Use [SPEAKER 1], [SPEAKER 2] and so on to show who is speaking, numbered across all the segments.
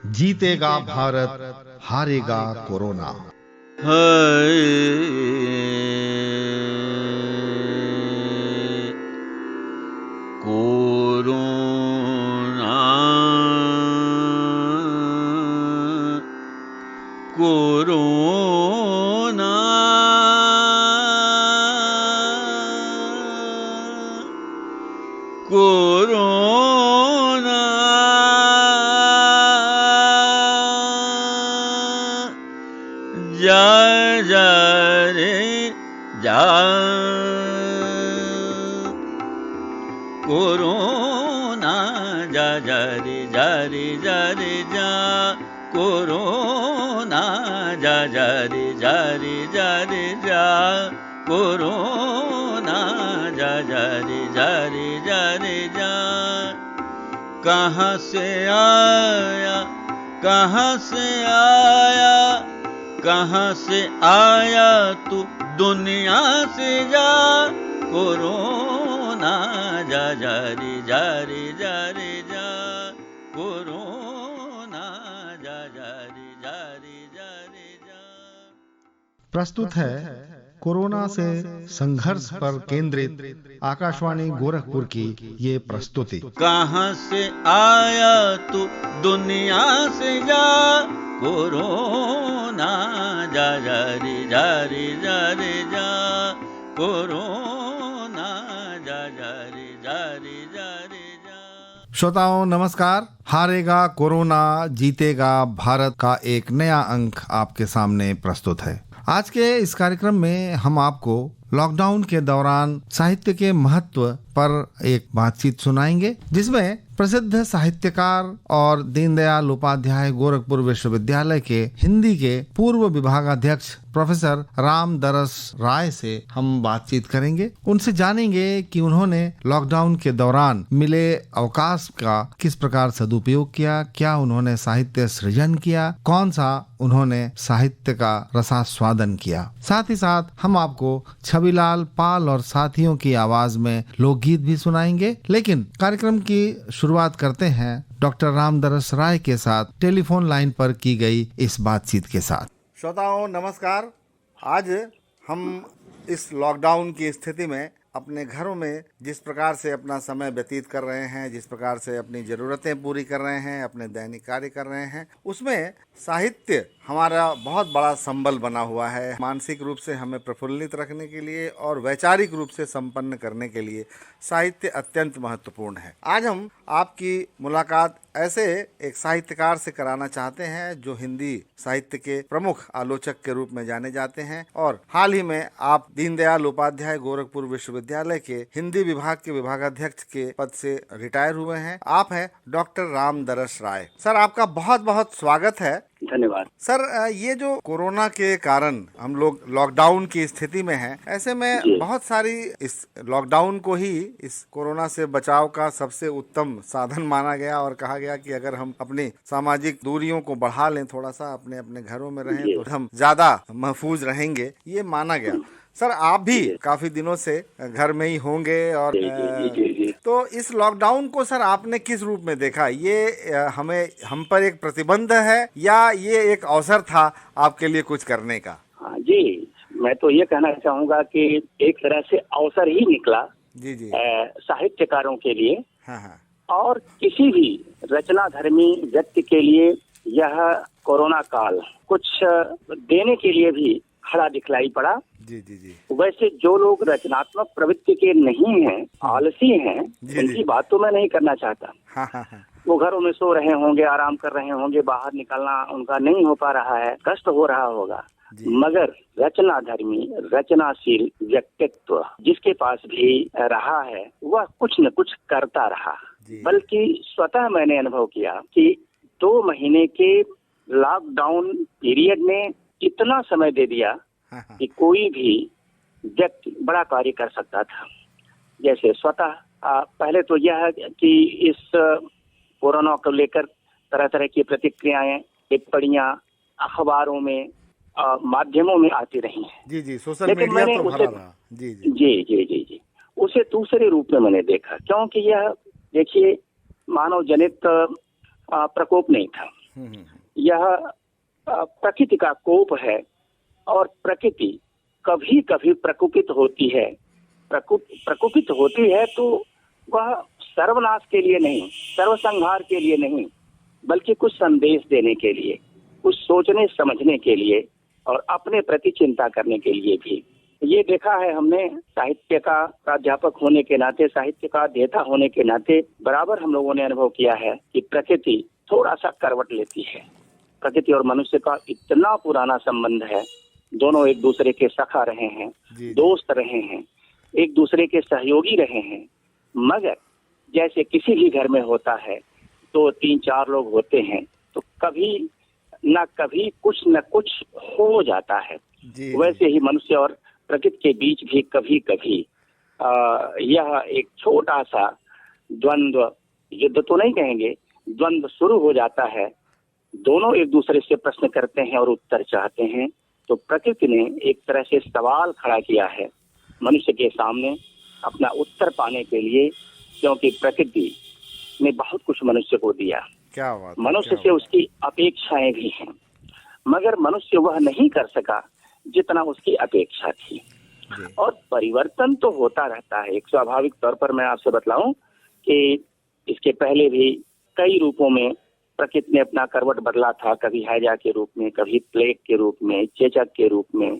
[SPEAKER 1] जीतेगा भारत, हारेगा corona.
[SPEAKER 2] Corona corona corona जा जा रे जा, कोरोना जा जा रे जा रे जा रे जा, कोरोना जा जा रे जा रे जा रे जा, कोरोना जा जा रे जा रे जा रे जा। कहाँ से आया, कहाँ से आया, कहाँ से आया तू दुनिया से जा, कोरोना जा जा रे जा रे जा रे जा, कोरोना जा जा रे जा रे जा रे जा।
[SPEAKER 1] प्रस्तुत है कोरोना से संघर्ष पर केंद्रित आकाशवाणी गोरखपुर की ये प्रस्तुति।
[SPEAKER 2] कहाँ से आया तू दुनिया से जा, कोरोना जा जा रे जा रे जा रे जा, कोरोना जा जा रे जा रे जा रे जा।
[SPEAKER 1] श्रोताओं नमस्कार। हारेगा कोरोना, जीतेगा भारत का एक नया अंक आपके सामने प्रस्तुत है। आज के इस कार्यक्रम में हम आपको लॉकडाउन के दौरान साहित्य के महत्व पर एक बातचीत सुनाएंगे, जिसमें प्रसिद्ध साहित्यकार और दीनदयाल उपाध्याय गोरखपुर विश्वविद्यालय के हिंदी के पूर्व विभागाध्यक्ष प्रोफेसर रामदरस राय से हम बातचीत करेंगे। उनसे जानेंगे कि उन्होंने लॉकडाउन के दौरान मिले अवकाश का किस प्रकार सदुपयोग किया, क्या उन्होंने साहित्य सृजन किया, कौन सा उन्होंने साहित्य का रसास्वादन किया। साथ ही साथ हम आपको छविलाल पाल और साथियों की आवाज में लोकगीत भी सुनाएंगे। लेकिन कार्यक्रम की शुरुआत करते हैं डॉक्टर रामदरस राय के साथ टेलीफोन लाइन पर की गई इस बातचीत के साथ। श्रोताओं नमस्कार। आज हम इस लॉकडाउन की स्थिति में अपने घरों में जिस प्रकार से अपना समय व्यतीत कर रहे हैं, जिस प्रकार से अपनी ज़रूरतें पूरी कर रहे हैं, अपने दैनिक कार्य कर रहे हैं, उसमें साहित्य हमारा बहुत बड़ा संबल बना हुआ है। मानसिक रूप से हमें प्रफुल्लित रखने के लिए और वैचारिक रूप से संपन्न करने के लिए साहित्य अत्यंत महत्वपूर्ण है। आज हम आपकी मुलाकात ऐसे एक साहित्यकार से कराना चाहते हैं जो हिंदी साहित्य के प्रमुख आलोचक के रूप में जाने जाते हैं और हाल ही में आप दीनदयाल उपाध्याय गोरखपुर विश्वविद्यालय के हिंदी विभाग के विभागाध्यक्ष के पद से रिटायर हुए हैं। आप हैं डॉक्टर रामदरस राय। सर, आपका बहुत बहुत स्वागत है।
[SPEAKER 3] धन्यवाद
[SPEAKER 1] सर। ये जो कोरोना के कारण हम लोग लॉकडाउन की स्थिति में हैं, ऐसे में बहुत सारी इस लॉकडाउन को ही इस कोरोना से बचाव का सबसे उत्तम साधन माना गया और कहा गया कि अगर हम अपनी सामाजिक दूरियों को बढ़ा लें, थोड़ा सा अपने अपने घरों में रहें तो हम ज्यादा महफूज रहेंगे, ये माना गया। सर, आप भी काफी दिनों से घर में ही होंगे और तो इस लॉकडाउन को सर आपने किस रूप में देखा? ये हम पर एक प्रतिबंध है या ये एक अवसर था आपके लिए कुछ करने का?
[SPEAKER 3] हाँ जी, मैं तो ये कहना चाहूँगा कि एक तरह से अवसर ही निकला
[SPEAKER 1] जी जी
[SPEAKER 3] साहित्यकारों के लिए।
[SPEAKER 1] हाँ हाँ।
[SPEAKER 3] और किसी भी रचनाधर्मी व्यक्ति के लिए यह कोरोना काल कुछ देने के लिए भी खड़ा दिखलाई पड़ा।
[SPEAKER 1] जी जी जी।
[SPEAKER 3] वैसे जो लोग रचनात्मक प्रवृत्ति के नहीं हैं, आलसी हैं, उनकी बात तो मैं नहीं करना चाहता।
[SPEAKER 1] हाँ हाँ हाँ।
[SPEAKER 3] वो घरों में सो रहे होंगे, आराम कर रहे होंगे, बाहर निकलना उनका नहीं हो पा रहा है, कष्ट हो रहा होगा। मगर रचनाधर्मी, रचनाशील व्यक्तित्व जिसके पास भी रहा है वह कुछ न कुछ करता रहा। बल्कि स्वतः मैंने अनुभव किया कि 2 महीने के लॉकडाउन पीरियड में इतना समय दे दिया कि कोई भी व्यक्ति बड़ा कार्य कर सकता था। जैसे स्वतः पहले तो यह है कि इस कोरोना को लेकर तरह तरह की प्रतिक्रियाएं, टिप्पणियां अखबारों में माध्यमों में आती रही हैं।
[SPEAKER 1] जी जी, सोशल
[SPEAKER 3] लेकिन
[SPEAKER 1] मीडिया
[SPEAKER 3] मैंने
[SPEAKER 1] तो
[SPEAKER 3] उसे
[SPEAKER 1] भरा रहा। जी जी
[SPEAKER 3] जी जी जी जी उसे दूसरे रूप में मैंने देखा, क्योंकि यह देखिए मानव जनित प्रकोप नहीं था। यह प्रकृति का कोप है, और प्रकृति कभी कभी प्रकोपित होती है। प्रकोपित होती है तो वह सर्वनाश के लिए नहीं, सर्वसंहार के लिए नहीं, बल्कि कुछ संदेश देने के लिए, कुछ सोचने समझने के लिए और अपने प्रति चिंता करने के लिए भी। ये देखा है हमने, साहित्य का प्राध्यापक होने के नाते, साहित्य का अध्येता होने के नाते बराबर हम लोगों ने अनुभव किया है कि प्रकृति थोड़ा सा करवट लेती है। प्रकृति और मनुष्य का इतना पुराना संबंध है, दोनों एक दूसरे के सखा रहे हैं, दोस्त रहे हैं, एक दूसरे के सहयोगी रहे हैं। मगर जैसे किसी भी घर में होता है, 2 3 4 लोग होते हैं, तो कभी न कभी कुछ न कुछ हो जाता है। वैसे ही मनुष्य और प्रकृति के बीच भी कभी कभी यह एक छोटा सा द्वंद्व, युद्ध तो नहीं कहेंगे, द्वंद्व शुरू हो जाता है। दोनों एक दूसरे से प्रश्न करते हैं और उत्तर चाहते हैं। तो प्रकृति ने एक तरह से सवाल खड़ा किया है मनुष्य के सामने अपना उत्तर पाने के लिए, क्योंकि प्रकृति ने बहुत कुछ मनुष्य को दिया।
[SPEAKER 1] क्या बात,
[SPEAKER 3] मनुष्य से उसकी अपेक्षाएं भी हैं, मगर मनुष्य वह नहीं कर सका जितना उसकी अपेक्षा थी। और परिवर्तन तो होता रहता है। एक स्वाभाविक तौर पर मैं आपसे बतलाऊं कि इसके पहले भी कई रूपों में प्रकृति ने अपना करवट बदला था। कभी हैजा के रूप में, कभी प्लेग के रूप में, चेचक के रूप में,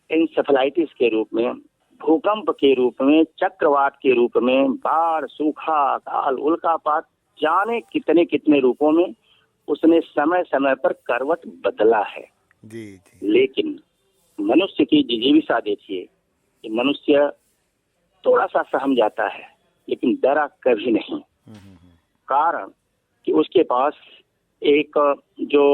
[SPEAKER 3] इंसेफेलाइटिस के रूप में, भूकंप के रूप में, चक्रवात के रूप में, बाढ़, सूखा, अकाल, उल्कापात, जाने कितने कितने रूपों में उसने समय समय पर करवट बदला है।
[SPEAKER 1] जी।
[SPEAKER 3] लेकिन मनुष्य की जिजीविसा देखिए कि मनुष्य थोड़ा सा सहम जाता है, लेकिन डरा कभी नहीं। कारण कि उसके पास एक जो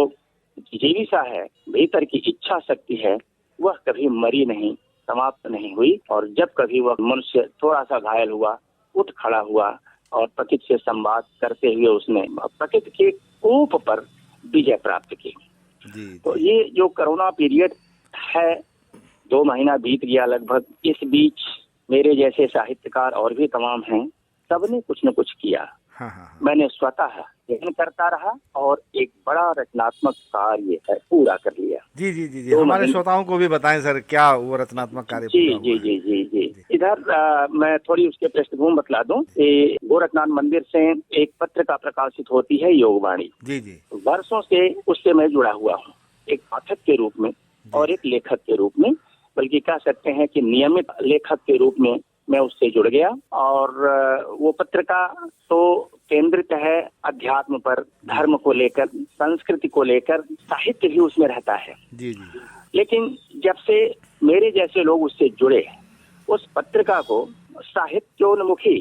[SPEAKER 3] जिजीविसा है, भीतर की इच्छा शक्ति है, वह कभी मरी नहीं, समाप्त नहीं हुई। और जब कभी वह मनुष्य थोड़ा सा घायल हुआ, उठ खड़ा हुआ और प्रकृति से संवाद करते हुए उसने प्रकृति के कोप पर विजय प्राप्त की। तो ये जो कोरोना पीरियड है, 2 महीना बीत गया लगभग। इस बीच मेरे जैसे साहित्यकार और भी तमाम हैं, सबने कुछ न कुछ किया। मैंने स्वतः अध्ययन करता रहा और एक बड़ा रचनात्मक कार्य है पूरा कर लिया।
[SPEAKER 1] जी, हमारे श्रोताओं को भी बताएं सर, क्या वो रचनात्मक कार्य पूरा हुआ है?
[SPEAKER 3] जी। इधर मैं थोड़ी उसके पृष्ठभूमि बतला दूं कि गोरखनाथ मंदिर से एक पत्रिका प्रकाशित होती है, योगवाणी।
[SPEAKER 1] जी।
[SPEAKER 3] वर्षों से उससे मैं जुड़ा हुआ हूँ, एक पाठक के रूप में और एक लेखक के रूप में, बल्कि कह सकते हैं कि नियमित लेखक के रूप में मैं उससे जुड़ गया। और वो पत्रिका तो केंद्रित है अध्यात्म पर, धर्म को लेकर, संस्कृति को लेकर, साहित्य भी उसमें रहता है।
[SPEAKER 1] जी।
[SPEAKER 3] लेकिन जब से मेरे जैसे लोग उससे जुड़े, उस पत्रिका को साहित्योन्मुखी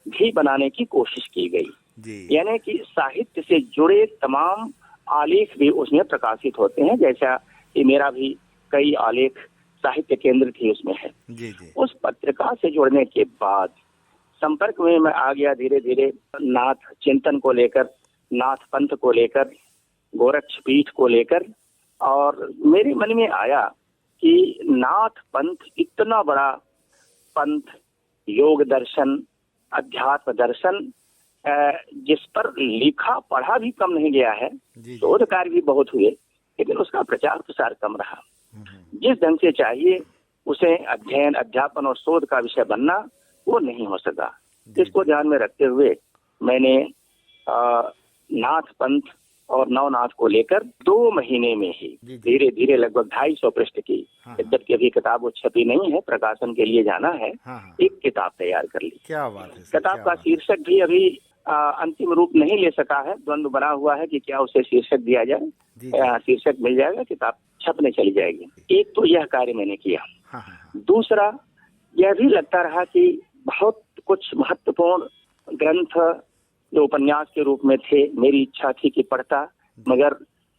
[SPEAKER 3] भी बनाने की कोशिश की गई। यानी कि साहित्य से जुड़े तमाम आलेख भी उसमें प्रकाशित होते हैं, जैसा कि मेरा भी कई आलेख साहित्य केंद्र थी उसमें है।
[SPEAKER 1] जी।
[SPEAKER 3] उस पत्रिका से जुड़ने के बाद संपर्क में मैं आ गया धीरे धीरे नाथ चिंतन को लेकर, नाथ पंथ को लेकर, गोरक्ष पीठ को लेकर। और मेरे मन में आया कि नाथ पंथ इतना बड़ा पंथ, योग दर्शन, अध्यात्म दर्शन, जिस पर लिखा पढ़ा भी कम नहीं गया है, शोध कार्य भी बहुत हुए, लेकिन उसका प्रचार प्रसार कम रहा। जिस ढंग से चाहिए उसे अध्ययन, अध्यापन और शोध का विषय बनना, वो नहीं हो सका। इसको ध्यान में रखते हुए मैंने नाथ पंथ और नवनाथ को लेकर 2 महीने में ही धीरे धीरे लगभग 250 पृष्ठ की, यद्यपि अभी किताब वो छपी नहीं है, प्रकाशन के लिए जाना है, एक किताब तैयार कर ली।
[SPEAKER 1] क्या बात है।
[SPEAKER 3] किताब का शीर्षक भी अभी अंतिम रूप नहीं ले सका है, द्वंद्व बना हुआ है कि क्या उसे शीर्षक दिया जाए। शीर्षक मिल जाएगा, किताब छपने चली जाएगी। एक तो यह कार्य मैंने किया। दूसरा यह भी लगता रहा कि बहुत कुछ महत्वपूर्ण ग्रंथ जो उपन्यास के रूप में थे, मेरी इच्छा थी कि पढ़ता, मगर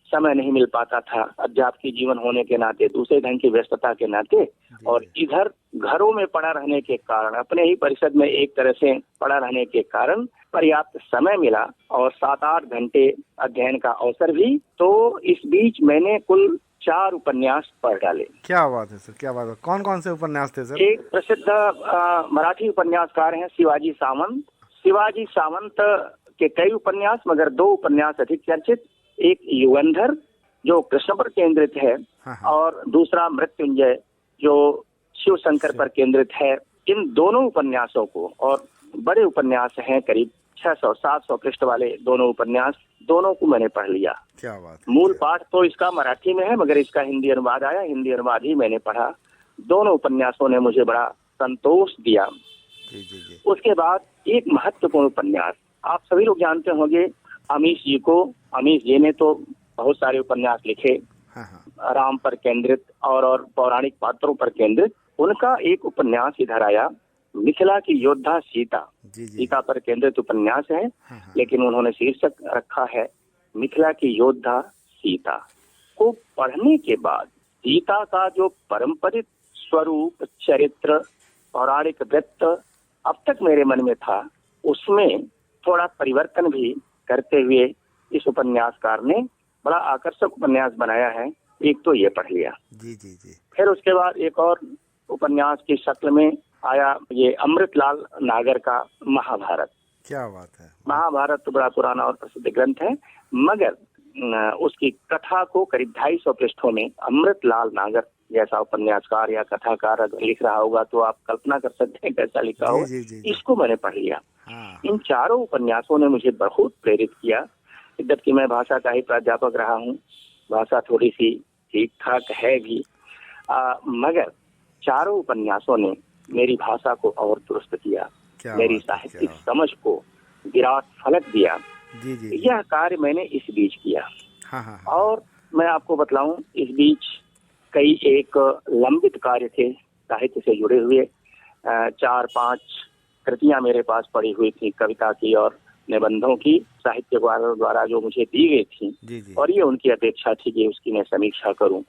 [SPEAKER 3] समय नहीं मिल पाता था, अध्यापकीय जीवन होने के नाते, दूसरे ढंग की व्यस्तता के नाते, और इधर घरों में पड़ा रहने के कारण, अपने ही परिषद में एक तरह से पड़ा रहने के कारण पर्याप्त समय मिला और 7-8 घंटे अध्ययन का अवसर भी। तो इस बीच मैंने कुल 4 उपन्यास पढ़ डाले।
[SPEAKER 1] क्या बात है सर, क्या बात है। कौन कौन से उपन्यास थे सर?
[SPEAKER 3] एक प्रसिद्ध मराठी उपन्यासकार हैं शिवाजी सावंत। शिवाजी सावंत के कई उपन्यास, मगर 2 उपन्यास अधिक चर्चित। एक युगंधर जो कृष्ण पर केंद्रित है, और दूसरा मृत्युंजय जो शिव शंकर पर केंद्रित है। इन दोनों उपन्यासों को, और बड़े उपन्यास हैं, करीब 600-700 पृष्ठ वाले दोनों उपन्यास, दोनों को मैंने पढ़ लिया।
[SPEAKER 1] क्या बात।
[SPEAKER 3] मूल पाठ तो इसका मराठी में है, मगर इसका हिंदी अनुवाद आया, हिंदी अनुवाद ही मैंने पढ़ा। दोनों उपन्यासों ने मुझे बड़ा संतोष दिया।
[SPEAKER 1] जी।
[SPEAKER 3] उसके बाद एक महत्वपूर्ण उपन्यास, आप सभी लोग जानते होंगे अमीश जी को। अमीश जी ने तो बहुत सारे उपन्यास लिखे, राम पर केंद्रित और पौराणिक पात्रों पर केंद्रित। उनका एक उपन्यास इधर आया, मिथिला की योद्धा सीता। सीता पर केंद्रित उपन्यास है, लेकिन उन्होंने शीर्षक रखा है मिथिला की योद्धा सीता। को पढ़ने के बाद सीता का जो पारंपरिक स्वरूप, चरित्र, पौराणिक वृत्त अब तक मेरे मन में था, उसमें थोड़ा परिवर्तन भी करते हुए इस उपन्यासकार ने बड़ा आकर्षक उपन्यास बनाया है। एक तो ये पढ़ लिया।
[SPEAKER 1] जी।
[SPEAKER 3] फिर उसके बाद एक और उपन्यास की शक्ल में आया ये अमृतलाल नागर का महाभारत।
[SPEAKER 1] क्या बात है।
[SPEAKER 3] महाभारत तो बड़ा पुराना और प्रसिद्ध ग्रंथ है, मगर उसकी कथा को करीब 250 पृष्ठों में अमृतलाल नागर जैसा उपन्यासकार या कथाकार अगर लिख रहा होगा तो आप कल्पना कर सकते हैं कैसा लिखा होगा। इसको मैंने पढ़ लिया। इन चारों उपन्यासों ने मुझे बहुत प्रेरित किया। जबकि मैं भाषा का ही प्राध्यापक रहा हूँ, भाषा थोड़ी सी ठीक ठाक है भी, मगर चारों उपन्यासों ने मेरी भाषा को और दुरुस्त किया, मेरी साहित्यिक समझ को विराट फलक दिया। यह कार्य मैंने इस बीच किया। और मैं आपको बतलाऊं, इस बीच कई एक लंबित कार्य थे साहित्य से जुड़े हुए। 4-5 कृतियां मेरे पास पड़ी हुई थी, कविता की और निबंधों की, साहित्यकारों द्वारा जो मुझे दी गई थी। और ये उनकी अपेक्षा थी कि उसकी मैं समीक्षा करूं।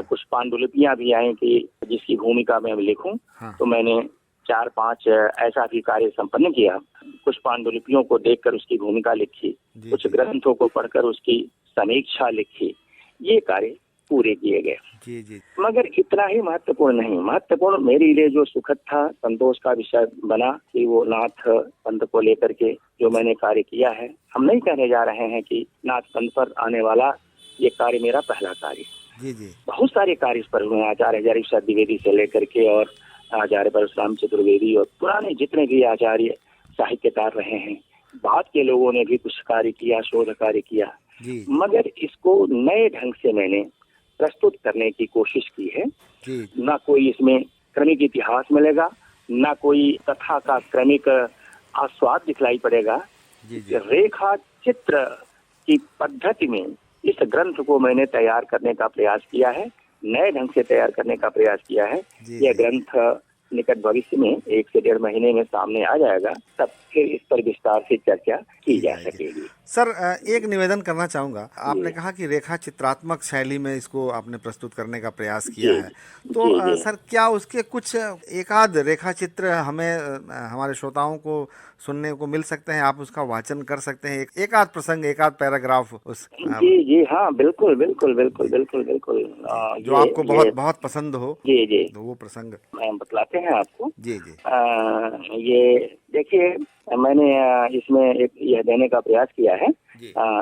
[SPEAKER 3] कुछ पांडुलिपियां भी आई कि जिसकी भूमिका मैं लिखूं। तो मैंने 4-5 ऐसा भी कार्य संपन्न किया। कुछ पांडुलिपियों को देखकर उसकी भूमिका लिखी, कुछ ग्रंथों को पढ़कर उसकी समीक्षा लिखी। ये कार्य पूरे किए गए। मगर इतना ही महत्वपूर्ण नहीं, महत्वपूर्ण मेरे लिए जो सुखद था, संतोष का विषय बना कि वो नाथ पंथ को लेकर के जो मैंने कार्य किया है। हम नहीं कहने जा रहे हैं कि नाथ पंथ पर आने वाला ये कार्य मेरा पहला कार्य। बहुत सारे कार्य इस पर हुए, आचार्य हजारीप्रसाद द्विवेदी से लेकर के और आचार्य परशुराम चतुर्वेदी और पुराने जितने भी आचार्य साहित्यकार रहे हैं, बाद के लोगों ने भी कुछ कार्य किया, शोध कार्य किया। मगर इसको नए ढंग से मैंने प्रस्तुत करने की कोशिश की है। ना कोई इसमें क्रमिक इतिहास मिलेगा, ना कोई कथा का क्रमिक आस्वाद दिखलाई पड़ेगा। रेखा चित्र की पद्धति में इस ग्रंथ को मैंने तैयार करने का प्रयास किया है, नए ढंग से तैयार करने का प्रयास किया है। यह ग्रंथ निकट भविष्य में 1 से 1.5 महीने में सामने आ जाएगा, तब फिर इस पर विस्तार से चर्चा की जा सकेगी।
[SPEAKER 1] सर, एक निवेदन करना चाहूंगा। आपने कहा कि रेखा चित्रात्मक शैली में इसको आपने प्रस्तुत करने का प्रयास किया है, तो सर क्या उसके कुछ एकाध रेखा चित्र हमें हमारे श्रोताओं को सुनने को मिल सकते हैं? आप उसका वाचन कर सकते हैं, एकाध प्रसंग, एकाध पैराग्राफ उस?
[SPEAKER 3] जी हाँ, बिल्कुल।
[SPEAKER 1] जो आपको बहुत पसंद हो।
[SPEAKER 3] जी
[SPEAKER 1] तो वो प्रसंग
[SPEAKER 3] मैं बतलाते हैं आपको।
[SPEAKER 1] जी।
[SPEAKER 3] ये देखिए, मैंने इसमें एक यह देने का प्रयास किया है,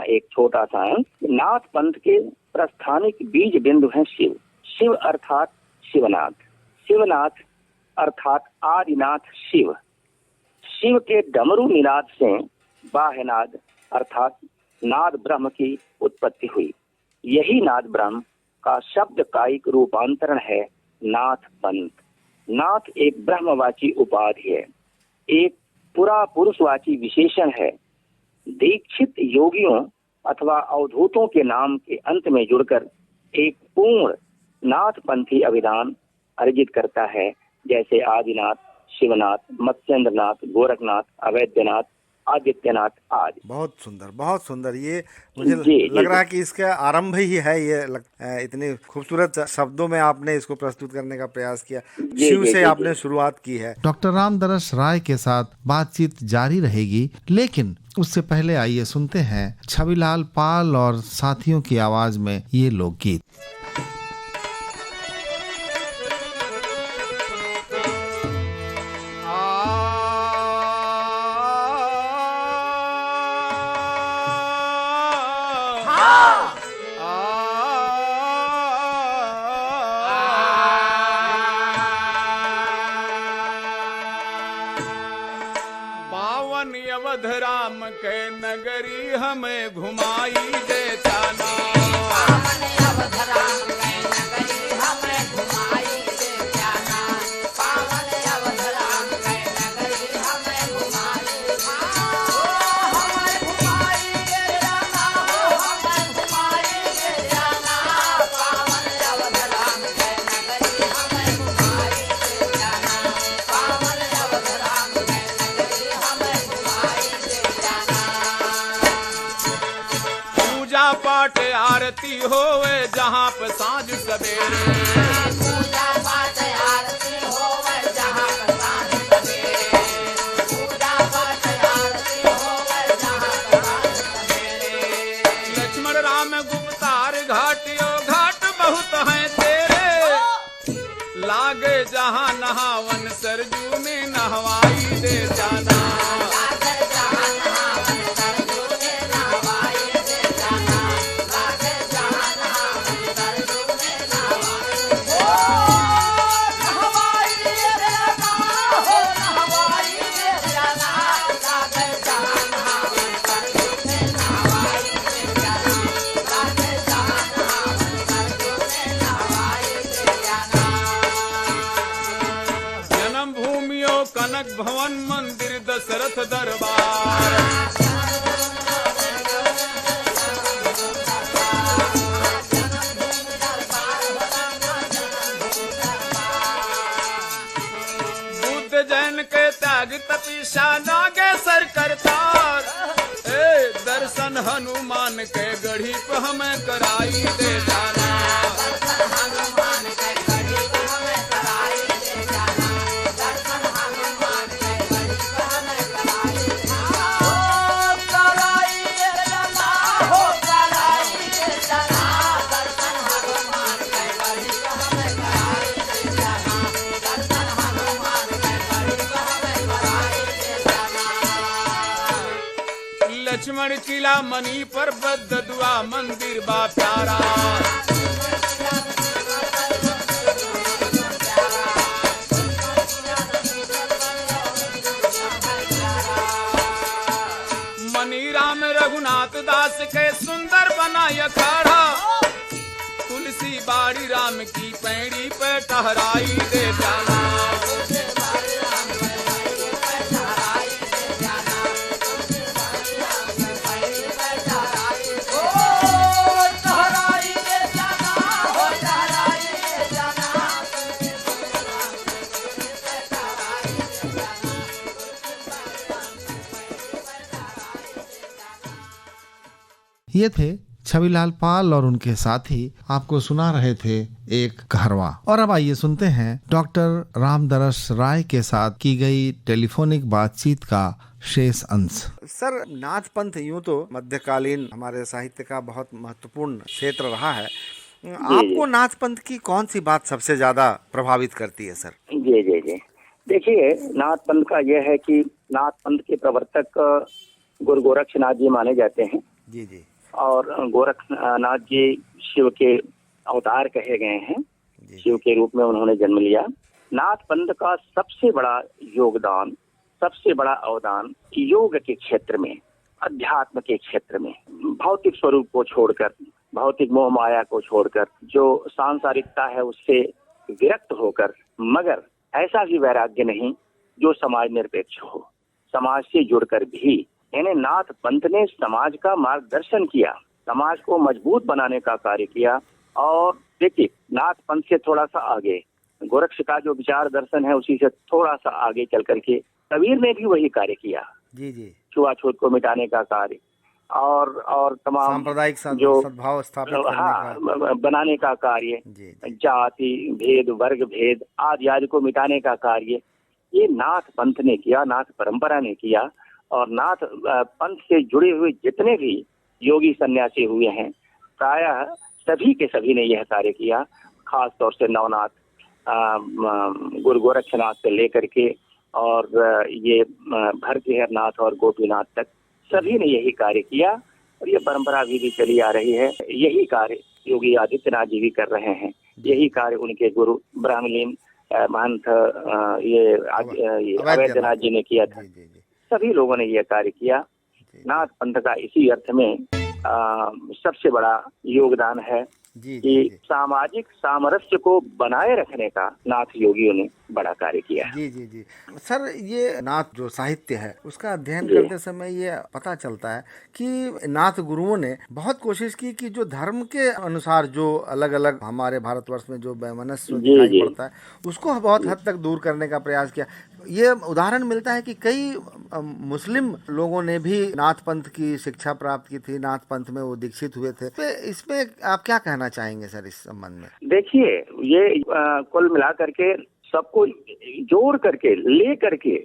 [SPEAKER 3] एक छोटा सा अंक। नाथ पंथ के प्रस्थानिक बीज बिंदु हैं शिव। शिव अर्थात शिवनाथ, शिवनाथ अर्थात आदिनाथ शिव। शिव के डमरू निनाद से बाह्यनाद अर्थात नाद ब्रह्म की उत्पत्ति हुई। यही नाद ब्रह्म का शब्द कायिक रूपांतरण है नाथ पंथ। नाथ एक ब्रह्मवाची उपाधि है, एक पुरा पुरुषवाची विशेषण है। दीक्षित योगियों अथवा अवधूतों के नाम के अंत में जुड़कर एक पूर्ण नाथपंथी अभिधान अर्जित करता है, जैसे आदिनाथ, शिवनाथ, मत्स्येंद्रनाथ, गोरखनाथ, अवैद्यनाथ, आदित्यनाथ आदि। बहुत सुंदर। ये मुझे लग रहा है कि इसका आरंभ ही है। ये इतने खूबसूरत शब्दों में आपने इसको प्रस्तुत करने का प्रयास किया। शिव से आपने शुरुआत की है। डॉक्टर रामदरस राय के साथ बातचीत जारी रहेगी, लेकिन उससे पहले आइए सुनते हैं छविलाल पाल और साथियों की आवाज में ये लोकगीत।
[SPEAKER 4] राम के नगरी हमें घुमाई देता ना। पूजा पाठ आरती होवे जहाँ पे सांझ सवेरे,
[SPEAKER 5] पूजा पाठ आरती होवे जहाँ पे सांझ सवेरे, पूजा पाठ आरती होवे जहाँ पे सांझ सवेरे।
[SPEAKER 4] लक्ष्मण राम गुप्तार घाटियो घाट बहुत हैं तेरे, लागे जहाँ नहावन सरजू में नहवाई दे जाना। कनक भवन मंदिर दशरथ दरबार, बुद्ध जैन के त्याग तपस्या नागेश्वर करतार, दर्शन हनुमान के गढ़ी पे हमें कराई दे जाना। लक्ष्मण किला मनी पर्वत दुआ मंदिर बा प्यारा, मनी राम रघुनाथ दास के सुंदर बनाय अखाड़ा, तुलसी बाड़ी राम की पैड़ी पे टहराई दे जाना।
[SPEAKER 1] ये थे छविलाल पाल और उनके साथी आपको सुना रहे थे एक कहरवा। और अब आइए सुनते हैं डॉक्टर रामदरस राय के साथ की गई टेलीफोनिक बातचीत का शेष अंश। सर, नाथ पंथ यूं तो मध्यकालीन हमारे साहित्य का बहुत महत्वपूर्ण क्षेत्र रहा है, आपको नाथ पंथ की कौन सी बात सबसे ज्यादा प्रभावित करती है सर?
[SPEAKER 3] जी जी जी, देखिए, नाथ पंथ का यह है कि नाथ पंथ के प्रवर्तक गुरु गोरक्षनाथ जी माने जाते हैं।
[SPEAKER 1] जी जी।
[SPEAKER 3] और गोरखनाथ जी शिव के अवतार कहे गए हैं, शिव के रूप में उन्होंने जन्म लिया। नाथ पंथ का सबसे बड़ा योगदान, सबसे बड़ा अवदान योग के क्षेत्र में, अध्यात्म के क्षेत्र में, भौतिक स्वरूप को छोड़कर, भौतिक मोह माया को छोड़कर, जो सांसारिकता है उससे विरक्त होकर, मगर ऐसा भी वैराग्य नहीं जो समाज निरपेक्ष हो, समाज से जुड़कर भी। यानी नाथ पंथ ने समाज का मार्गदर्शन किया, समाज को मजबूत बनाने का कार्य किया। और देखिए, नाथ पंथ से थोड़ा सा आगे गोरक्ष का जो विचार दर्शन है उसी से थोड़ा सा आगे चल करके कबीर ने भी वही कार्य किया। जी जी। छुआछूत को मिटाने का कार्य और तमाम
[SPEAKER 1] सांप्रदायिक
[SPEAKER 3] जो
[SPEAKER 1] सद्भाव स्थापित करने का
[SPEAKER 3] बनाने का कार्य, जाति भेद, वर्ग भेद आदि को मिटाने का कार्य, ये नाथ पंथ ने किया, नाथ परंपरा ने किया। और नाथ पंथ से जुड़े हुए जितने भी योगी सन्यासी हुए हैं, प्रायः सभी के सभी ने यह कार्य किया। खास तौर से नवनाथ, गुरु गोरक्षनाथ से लेकर के और ये भरतहरनाथ और गोपीनाथ तक सभी ने यही कार्य किया। और ये परंपरा अभी भी चली आ रही है। यही कार्य योगी आदित्यनाथ जी भी कर रहे हैं। यही कार्य उनके गुरु ब्राह्मलीन महंत ये अवैधनाथ जी ने किया था। सभी लोगों ने यह कार्य किया। नाथ पंथ का इसी अर्थ में सबसे बड़ा योगदान है
[SPEAKER 1] जी
[SPEAKER 3] कि सामाजिक सामरस्य को बनाए रखने का नाथ योगियों ने बड़ा कार्य किया है।
[SPEAKER 1] जी जी जी सर, ये नाथ जो साहित्य है उसका अध्ययन करते समय ये पता चलता है कि नाथ गुरुओं ने बहुत कोशिश की कि जो धर्म के अनुसार जो अलग अलग हमारे भारतवर्ष में जो वैमनस्य दिखाई पड़ता है उसको बहुत हद तक दूर करने का प्रयास किया। ये उदाहरण मिलता है कि कई मुस्लिम लोगों ने भी नाथ पंथ की शिक्षा प्राप्त की थी, नाथ पंथ में वो दीक्षित हुए थे। तो इसमें आप क्या कहना चाहेंगे सर इस संबंध में?
[SPEAKER 3] देखिए, ये कुल मिला करके सबको जोड़ करके ले करके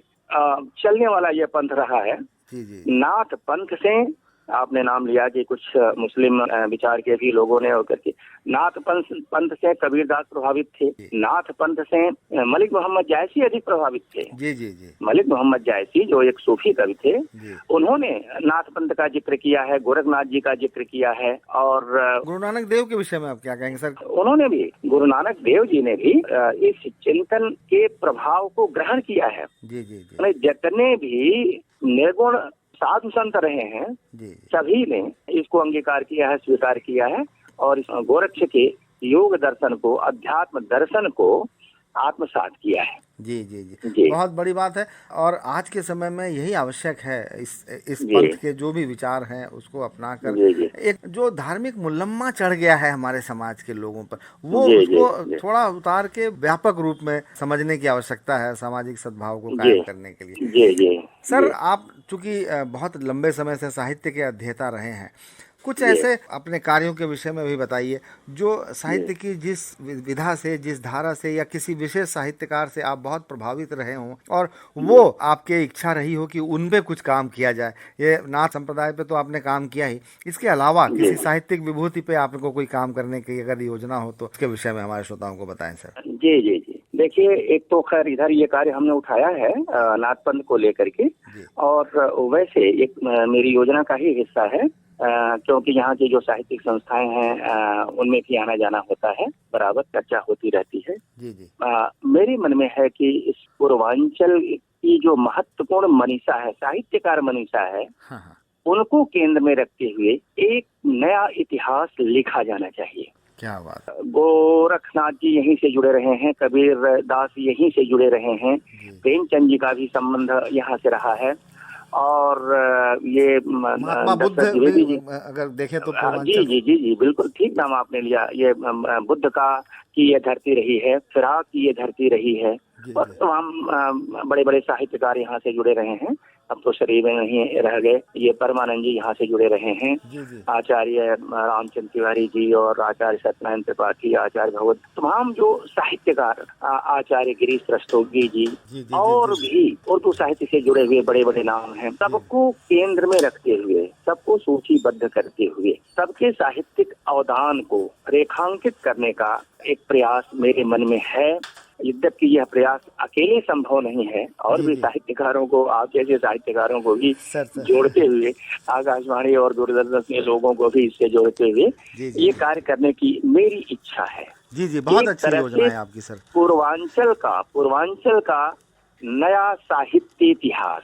[SPEAKER 3] चलने वाला ये पंथ रहा है।
[SPEAKER 1] जी जी।
[SPEAKER 3] नाथ पंथ से आपने नाम लिया कि कुछ मुस्लिम विचार के भी लोगों ने होकर के नाथ पंथ से कबीरदास प्रभावित थे, नाथ पंथ से मलिक मोहम्मद जायसी अधिक प्रभावित थे।
[SPEAKER 1] जी जी जी।
[SPEAKER 3] मलिक मोहम्मद जायसी जो एक सूफी कवि थे, उन्होंने नाथ पंथ का जिक्र किया है, गोरखनाथ जी का जिक्र किया है। और
[SPEAKER 1] गुरु नानक देव के विषय में आप क्या कहेंगे सर?
[SPEAKER 3] उन्होंने भी, गुरु नानक देव जी ने भी इस चिंतन के प्रभाव को ग्रहण किया है।
[SPEAKER 1] जी जी जी।
[SPEAKER 3] जितने भी निर्गुण साधु संत रहे हैं सभी ने इसको अंगीकार किया है, स्वीकार किया है और इस गोरक्ष के योग दर्शन को, अध्यात्म दर्शन को आत्मसात किया है।
[SPEAKER 1] जी जी जी, बहुत बड़ी बात है। और आज के समय में यही आवश्यक है, इस पंथ के जो भी विचार हैं उसको अपनाकर एक जो धार्मिक मुलम्मा चढ़ गया है हमारे समाज के लोगों पर, वो उसको थोड़ा उतार के व्यापक रूप में समझने की आवश्यकता है सामाजिक सद्भाव को कायम करने के लिए। सर, आप चूंकि बहुत लंबे समय से साहित्य के अध्येता रहे हैं, कुछ ऐसे अपने कार्यों के विषय में भी बताइए जो साहित्य की जिस विधा से, जिस धारा से या किसी विशेष साहित्यकार से आप बहुत प्रभावित रहे हों और वो आपके इच्छा रही हो कि उन पे कुछ काम किया जाए। ये नाथ संप्रदाय पे तो आपने काम किया ही, इसके अलावा किसी साहित्यिक विभूति पे आपको कोई काम करने की अगर योजना हो तो उसके विषय में हमारे श्रोताओं को बताएं सर।
[SPEAKER 3] जी जी जी, देखिए, एक तो खैर इधर ये कार्य हमने उठाया है नाथ पंथ को लेकर के, और वैसे एक मेरी योजना का ही हिस्सा है क्योंकि यहाँ की जो साहित्यिक संस्थाएं हैं उनमें भी आना जाना होता है, बराबर चर्चा होती रहती है।
[SPEAKER 1] जी जी।
[SPEAKER 3] मेरे मन में है कि इस पूर्वांचल की जो महत्वपूर्ण मनीषा है, साहित्यकार मनीषा है, उनको केंद्र में रखते हुए एक नया इतिहास लिखा जाना चाहिए।
[SPEAKER 1] क्या बात।
[SPEAKER 3] गोरखनाथ जी यहीं से जुड़े रहे हैं, कबीर दास यहीं से जुड़े रहे हैं, प्रेमचंद जी का भी संबंध यहाँ से रहा है, और ये
[SPEAKER 1] बुद्ध भी अगर देखें तो
[SPEAKER 3] जी जी जी जी बिल्कुल ठीक नाम आपने लिया। ये बुद्ध का की ये धरती रही है, फिराक की ये धरती रही है, और तमाम बड़े बड़े साहित्यकार यहाँ से जुड़े रहे हैं। अब तो शरीर में नहीं रह गए, ये परमानंद जी यहाँ से जुड़े रहे हैं, आचार्य रामचंद्र तिवारी जी और आचार्य सत्यनारायण त्रिपाठी, आचार्य भगवत, तमाम जो साहित्यकार, आचार्य गिरीश रस्तोगी जी और भी उर्दू साहित्य से जुड़े हुए बड़े बड़े नाम हैं। सबको केंद्र में रखते हुए, सबको सूचीबद्ध करते हुए, सबके साहित्यिक अवदान को रेखांकित करने का एक प्रयास मेरे मन में है। यद्यपि यह प्रयास अकेले संभव नहीं है, और भी साहित्यकारों को, आप जैसे साहित्यकारों को भी जोड़ते हुए, आकाशवाणी और दूरदर्शन के लोगों को भी इससे जोड़ते हुए ये कार्य करने की मेरी इच्छा है।
[SPEAKER 1] जी जी, बहुत अच्छी योजना है आपकी सर।
[SPEAKER 3] पूर्वांचल का नया साहित्य इतिहास,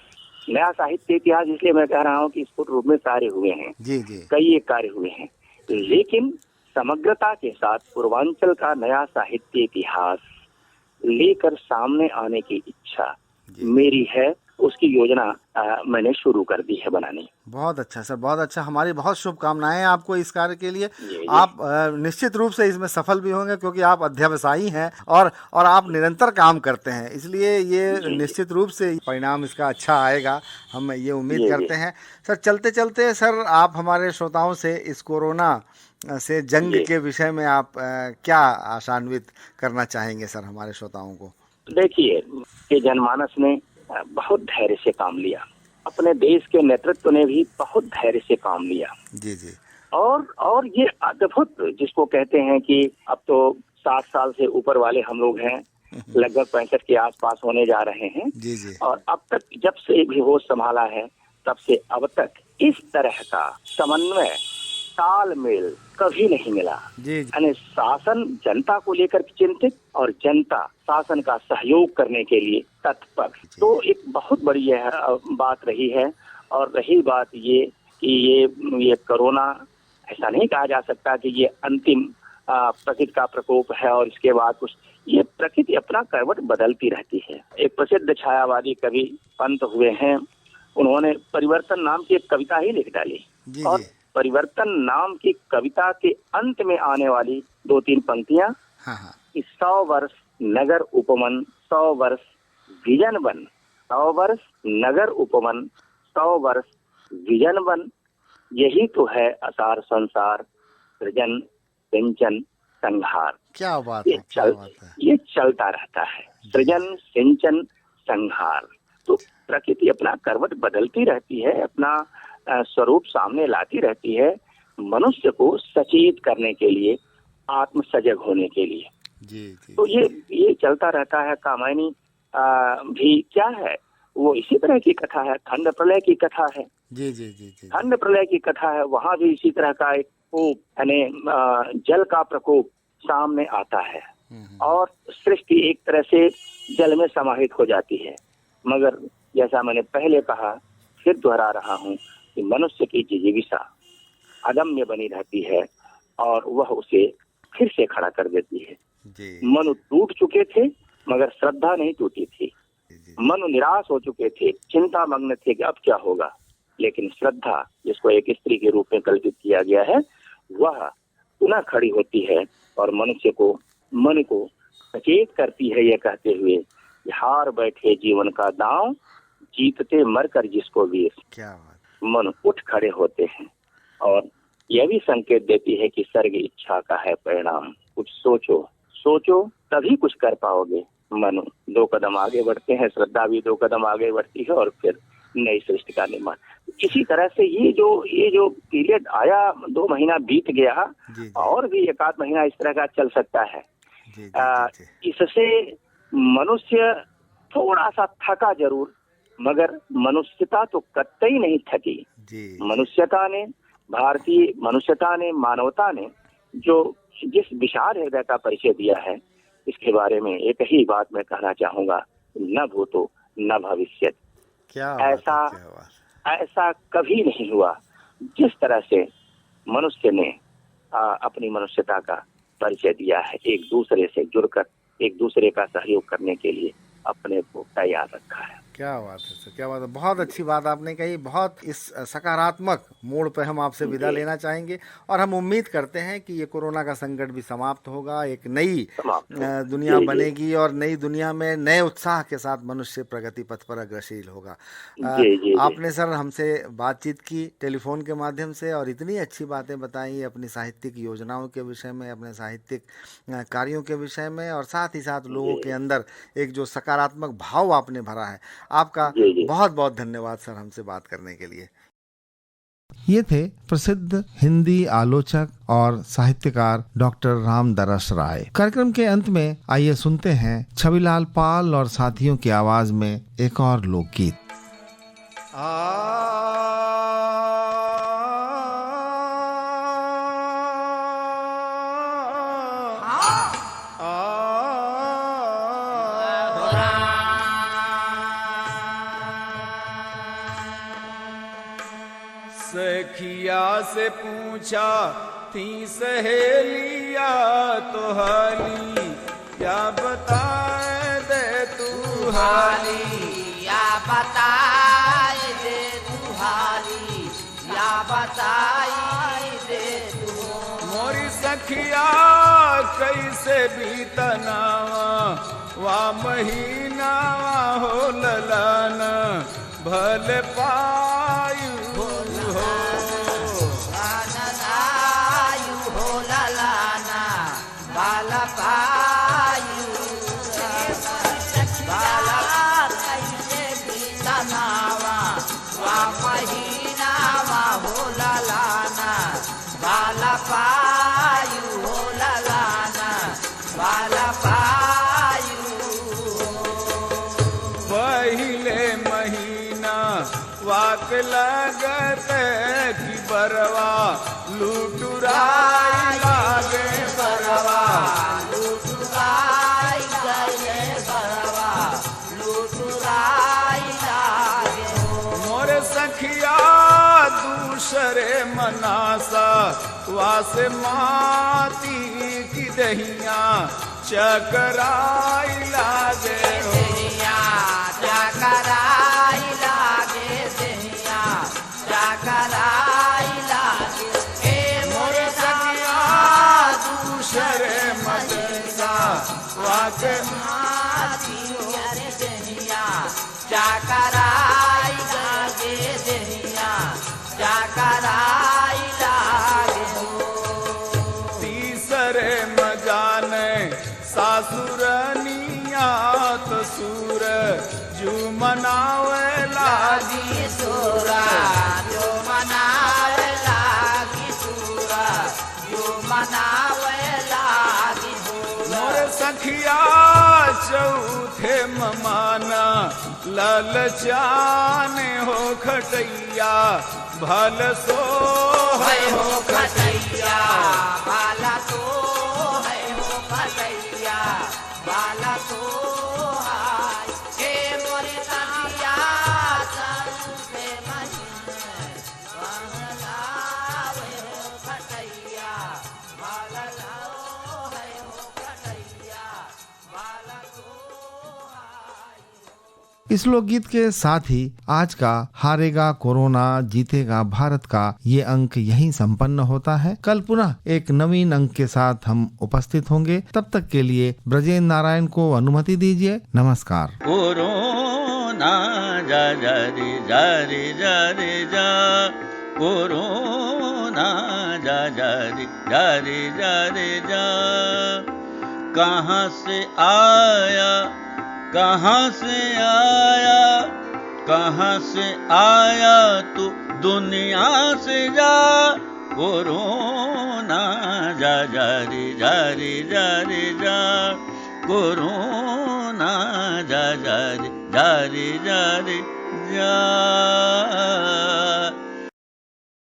[SPEAKER 3] नया साहित्य इतिहास इसलिए मैं कह रहा हूँ कि स्फुट रूप में कार्य हुए हैं, कई एक कार्य हुए हैं, लेकिन समग्रता के साथ पूर्वांचल का नया साहित्य इतिहास लेकर सामने आने की इच्छा मेरी है। उसकी योजना मैंने शुरू कर दी है बनानी।
[SPEAKER 1] बहुत अच्छा सर, बहुत अच्छा। हमारी बहुत शुभकामनाएं आपको इस कार्य के लिए। आप निश्चित रूप से इसमें सफल भी होंगे क्योंकि आप अध्यवसायी हैं और आप निरंतर काम करते हैं, इसलिए ये निश्चित रूप से परिणाम इसका अच्छा आएगा, हम ये उम्मीद करते हैं। सर, चलते चलते सर, आप हमारे श्रोताओं से इस कोरोना से जंग के विषय में आप क्या आशान्वित करना चाहेंगे सर हमारे श्रोताओं को? देखिए,
[SPEAKER 3] ये जनमानस ने बहुत धैर्य से काम लिया, अपने देश के नेतृत्व ने भी बहुत धैर्य से काम लिया।
[SPEAKER 1] जी जी।
[SPEAKER 3] और ये अद्भुत, जिसको कहते हैं कि अब तो 60 साल से ऊपर वाले हम लोग हैं, लगभग 65 के आसपास होने जा रहे हैं।
[SPEAKER 1] जी जी।
[SPEAKER 3] और अब तक जब से भी होश संभाला है तब से अब तक इस तरह का समन्वय, तालमेल कभी नहीं मिला। यानी शासन जनता को लेकर चिंतित और जनता शासन का सहयोग करने के लिए तत्पर। तो एक बहुत बड़ी यह बात रही है और रही बात ये कि ये कोरोना, ऐसा नहीं कहा जा सकता कि ये अंतिम प्रकृति का प्रकोप है और इसके बाद कुछ, ये प्रकृति अपना करवट बदलती रहती है। एक प्रसिद्ध छायावादी कवि पंत हुए हैं, उन्होंने परिवर्तन नाम की एक कविता ही लिख डाली और परिवर्तन नाम की कविता के अंत में आने वाली 2-3 पंक्तियां, 100 वर्ष नगर उपमन 100 वर्ष विजन बन, 100 वर्ष नगर उपमन 100 वर्ष विजन बन, यही तो है असार संसार सृजन सिंचन संहार।
[SPEAKER 1] क्या बात है, क्या बात है।
[SPEAKER 3] ये चलता रहता है, सृजन सिंचन संहार। तो प्रकृति अपना करवट बदलती रहती है, अपना स्वरूप सामने लाती रहती है, मनुष्य को सचेत करने के लिए, आत्म सजग होने के लिए।
[SPEAKER 1] जी।
[SPEAKER 3] तो ये चलता रहता है। कामायनी भी क्या है, वो इसी तरह की कथा है, खंड प्रलय की कथा है।
[SPEAKER 1] जी।
[SPEAKER 3] खंड प्रलय की कथा है, वहां भी इसी तरह का एक कोप, यानी जल का प्रकोप सामने आता है और सृष्टि एक तरह से जल में समाहित हो जाती है। मगर जैसा मैंने पहले कहा, फिर दोहरा रहा हूँ कि मनुष्य की जिजीविषा अदम्य बनी रहती है और वह उसे फिर से खड़ा कर देती है। मनु टूट चुके थे मगर श्रद्धा नहीं टूटी थी। मनु निराश हो चुके थे, चिंता मग्न थे कि अब क्या होगा, लेकिन श्रद्धा, जिसको एक स्त्री के रूप में कल्पित किया गया है, वह पुनः खड़ी होती है और मनुष्य को, मन को सचेत करती है, ये कहते हुए हार बैठे जीवन का दांव, जीतते मरकर जिसको वीर।
[SPEAKER 1] क्या बात।
[SPEAKER 3] मन उठ खड़े होते हैं और यह भी संकेत देती है कि सर्ग इच्छा का है परिणाम। कुछ सोचो तभी कुछ कर पाओगे। मनु 2 कदम आगे बढ़ते हैं, श्रद्धा भी 2 कदम आगे बढ़ती है और फिर नई सृष्टि का निर्माण। इसी तरह से ये जो पीरियड आया, 2 महीना बीत गया, और भी 1-8 महीना इस तरह का चल सकता है। इससे मनुष्य थोड़ा सा थका जरूर, मगर मनुष्यता तो कतई नहीं थकी। मनुष्यता ने, भारतीय मनुष्यता ने, मानवता ने जो जिस विशाल हृदय का परिचय दिया है, इसके बारे में एक ही बात मैं कहना चाहूंगा, न भूतो न भविष्यत। ऐसा कभी नहीं हुआ जिस तरह से मनुष्य ने अपनी मनुष्यता का परिचय दिया है, एक दूसरे से जुड़कर एक दूसरे का सहयोग करने के लिए अपने को तैयार रखा है।
[SPEAKER 1] क्या बात है सर, क्या बात है। बहुत अच्छी बात आपने कही। बहुत इस सकारात्मक मोड़ पे हम आपसे विदा लेना चाहेंगे और हम उम्मीद करते हैं कि ये कोरोना का संकट भी समाप्त होगा, एक नई दुनिया बनेगी और नई दुनिया में नए उत्साह के साथ मनुष्य प्रगति पथ पर अग्रसर होगा। आपने सर हमसे बातचीत की टेलीफोन के माध्यम से और इतनी अच्छी बातें बताई अपनी साहित्यिक योजनाओं के विषय में, अपने साहित्यिक कार्यों के विषय में, और साथ ही साथ लोगों के अंदर एक जो सकारात्मक भाव आपने भरा है, आपका बहुत बहुत धन्यवाद सर हमसे बात करने के लिए। ये थे प्रसिद्ध हिंदी आलोचक और साहित्यकार डॉक्टर रामदरस राय। कार्यक्रम के अंत में आइए सुनते हैं छविलाल पाल और साथियों की आवाज में एक और लोकगीत।
[SPEAKER 4] सखिया से पूछा थी सहेलिया तो हाली, क्या बताए दे तू हाली,
[SPEAKER 5] या बताए दे तू हाली, या बताए दे तू।
[SPEAKER 4] मोरी सखिया कैसे बीतनावा वा महीना हो ललाना, भले पायु हो
[SPEAKER 5] लायु हो ललाना, बाला पायु बाला कैसे बीतनावा वा महीनावा हो ललाना, बाला पायु हो ललाना, बाला पायु।
[SPEAKER 4] पहले महीना वाक लगत की बरवा, लुटुराई लागे बरवा,
[SPEAKER 5] लुटुराई गए बरवा, लुटुराई लागे।
[SPEAKER 4] मोरे सखिया वासे माती की दहिया चकराई लागे हो।
[SPEAKER 5] दहिया चकराई लागे, दहिया चकराई लागे। हे मोरे सखिया
[SPEAKER 4] दूसरे मदसा वाके
[SPEAKER 5] माती अरे दहिया चकराई लागे, दहिया चकराई लागे हो।
[SPEAKER 4] तीसरे मजाने सासुरनिया तो सूर जू मनावे लागी
[SPEAKER 5] लागी सूरा जो मनावे लागी, सूरा जो मनावे लागी सूरा।
[SPEAKER 4] मोर सखिया चौथे ममाना ललचाने हो खटैया भल सो
[SPEAKER 5] है हो खटैया बाला तो है हो खटैया बाला तो हाय। हे मोरे सखिया चलते महीने बहलावे हो खटैया बाला लाओ है हो खटैया बाला तो हाय।
[SPEAKER 1] इस लोकगीत के साथ ही आज का हारेगा कोरोना जीतेगा भारत का ये अंक यहीं संपन्न होता है। कल पुनः एक नवीन अंक के साथ हम उपस्थित होंगे। तब तक के लिए ब्रजेंद्र नारायण को अनुमति दीजिए। नमस्कार।
[SPEAKER 2] कोरोना जा जा रे जा रे जा रे जा, कोरोना जा जा रे जा रे जा रे जा। कहाँ से आया, कहाँ से आया, कहाँ से आया तू दुनिया से जा। कोरोना जा जा रे जा रे जा रे जा, कोरोना जा जा रे जा रे जा रे जा।